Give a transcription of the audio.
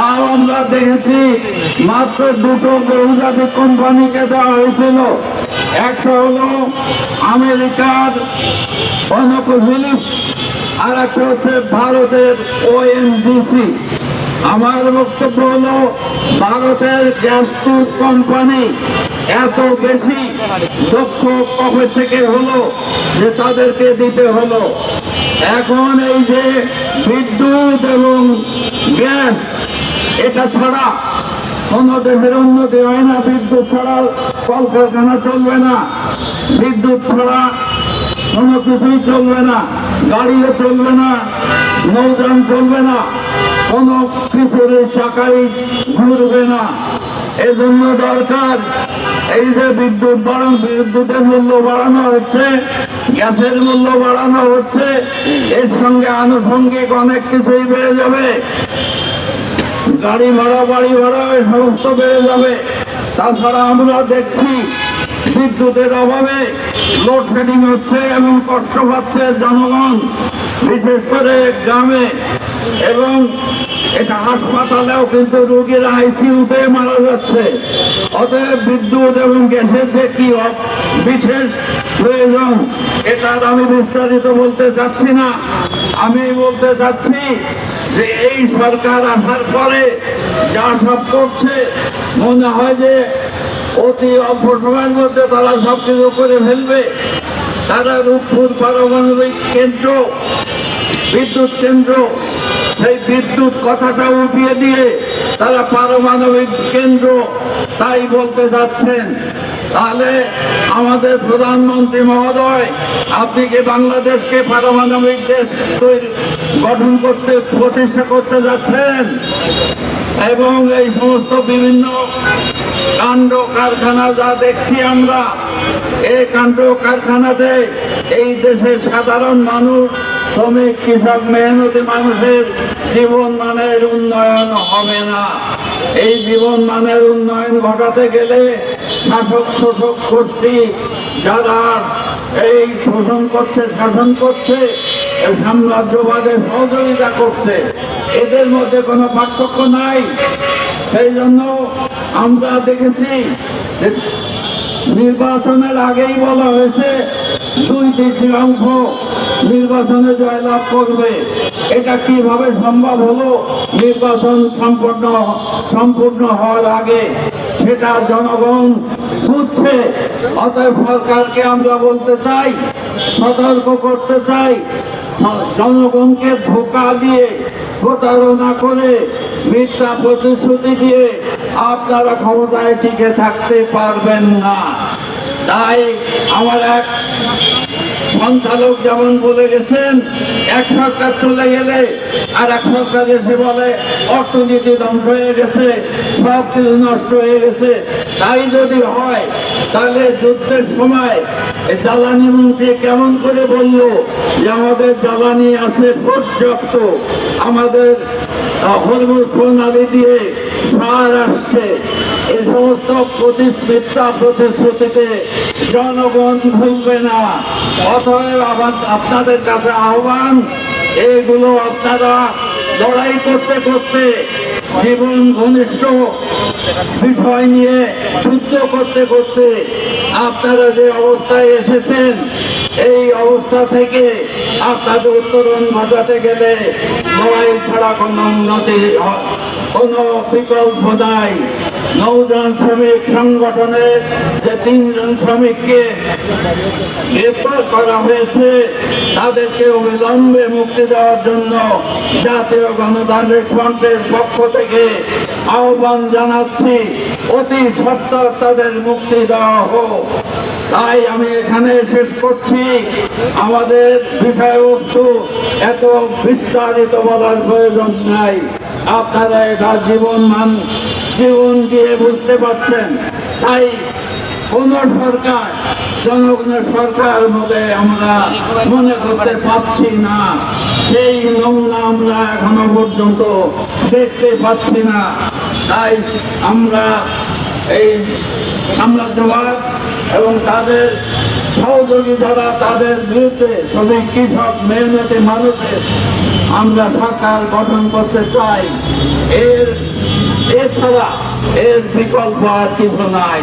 তাও আমরা দেখেছি মাত্র দুটো বহুজাতিক কোম্পানিকে দেওয়া হয়েছিল। একটা হলো আমেরিকার ফিলিপস, আর একটা হচ্ছে ভারতের ওএনজিসি। আমার বক্তব্য হলো ভারতের গ্যাস কোম্পানি এত বেশি দক্ষ কবে থেকে হলো যে তাদেরকে দিতে হলো। এখন এই যে বিদ্যুৎ এবং গ্যাস, এটা ছাড়া কোনো দেশের উন্নতি হয় না। বিদ্যুৎ ছাড়া কলকারখানা চলবে না, বিদ্যুৎ ছাড়া কোনো কিছুই চলবে না, গাড়িও চলবে না, নৌযান চলবে না, কোনো কিছুর চাকাই ঘুরবে না। এজন্য দরকার এই যে বিদ্যুতের মূল্য বাড়ানো হচ্ছে, গ্যাসের মূল্য বাড়ানো হচ্ছে, এর সঙ্গে আনুষঙ্গিক অনেক কিছুই বেড়ে যাবে। গাড়ি ভাড়া, বাড়ি ভাড়া, সমস্ত বেড়ে যাবে। তাছাড়া আমরা দেখছি বিদ্যুতের অভাবে লোডশেডিং হচ্ছে এবং কষ্ট পাচ্ছে জনগণ, বিশেষ করে গ্রামে। এবং এটা হাসপাতালেও কিন্তু রোগীরা আইসিইউতে মারা যাচ্ছে। অতএব বিদ্যুৎ এবং গ্যাসের যে কি বিশেষ প্রয়োজন, এটা আমি বিস্তারিত বলতে চাচ্ছি না। আমি বলতে চাচ্ছি যে এই সরকার আসার পরে যা সব করছে, মনে হয় যে অতি অল্প সময়ের মধ্যে তারা সবকিছু করে ফেলবে। তারা রূপপুর পারমাণবিক কেন্দ্র, বিদ্যুৎ কেন্দ্র, সেই বিদ্যুৎ কথাটা উঠিয়ে দিয়ে তারা পারমাণবিক কেন্দ্র তাই বলতে যাচ্ছেন। তাহলে আমাদের প্রধানমন্ত্রী মহোদয়, আপনি কি বাংলাদেশকে পারমাণবিক দেশ গঠন করতে, প্রতিষ্ঠা করতে যাচ্ছেন? এবং এই সমস্ত বিভিন্ন কাণ্ড কারখানা যা দেখছি আমরা, এই কাণ্ড কারখানাতে এই দেশের সাধারণ মানুষ, শ্রমিক, কৃষক, মেহনতি মানুষের জীবন মানের উন্নয়ন হবে না। এই জীবন মানের উন্নয়ন ঘটাতে গেলে শাসক শোষক গোষ্ঠী যারা এই শোষণ করছে, শাসন করছে, সাম্রাজ্যবাদে সহযোগিতা করছে, এদের মধ্যে কোনো পার্থক্য নাই। সেই জন্য আমরা দেখেছি যে নির্বাচনের আগেই বলা হয়েছে 2/3 নির্বাচনে জয়লাভ করবে। এটা কিভাবে সম্ভব হলো নির্বাচন সম্পূর্ণ হওয়ার আগে? সেটা জনগণ বুঝছে। অতএব সরকারকে আমরা বলতে চাই, সতর্ক করতে চাই, জনগণকে ধোঁকা দিয়ে, প্রতারণা করে, মিথ্যা প্রতিশ্রুতি দিয়ে আপনারা ক্ষমতায় টিকে থাকতে পারবেন না। তাই আমার এক সঞ্চালক যেমন বলে গেছেন, এক সরকার চলে গেলে আর এক সরকার এসে বলে অর্থনীতি ধ্বংস হয়ে গেছে, সব কিছু নষ্ট হয়ে গেছে। তাই যদি হয়, তাহলে যুদ্ধের সময় জ্বালানি মন্ত্রী কেমন করে বলল যে আমাদের জ্বালানি আছে পর্যাপ্ত, আমাদের হরমুজ প্রণালী দিয়ে সার আসছে। এই সমস্ত মিথ্যা প্রতিশ্রুতিতে জনগণ ভুলবে না। অতএব আপনাদের কাছে আহ্বান, এইগুলো আপনারা লড়াই করতে করতে, জীবন ঘনিষ্ঠ বিষয় নিয়ে যুদ্ধ করতে করতে আপনারা যে অবস্থায় এসেছেন, এই অবস্থা থেকে আপনাদের উত্তরণ ঘটাতে গেলে লড়াই ছাড়া কোনো উন্নতি, কোনো বিকল্প নাই। নৌযান শ্রমিক সংগঠনের যে 3 জন শ্রমিককে গ্রেপ্তার করা হয়েছে, তাদেরকে অবিলম্বে মুক্তি দেওয়ার জন্য জাতীয় গণতান্ত্রিক ফ্রন্টের পক্ষ থেকে আহ্বান জানাচ্ছি। অতি সত্বর তাদের মুক্তি দেওয়া হোক। তাই আমি এখানে শেষ করছি। আমাদের বিষয়বস্তু এত বিস্তারিত বলার প্রয়োজন নাই। আপনারা এটা জীবন দিয়ে বুঝতে পারছেন। তাই কোন সরকার জনগণের সরকার বলে আমরা মনে করতে পারছি না। সেই নমুনা আমরা এখনো পর্যন্ত দেখতে পাচ্ছি না। তাই আমরা এই সাম্রাজ্যবাদ এবং তাদের সহযোগী যারা, তাদের বিরুদ্ধে শ্রমিক, কৃষক, মেহনতি মানুষের আমরা সরকার গঠন করতে চাই। এর এছাড়া এর বিকল্প আর কিছু নাই।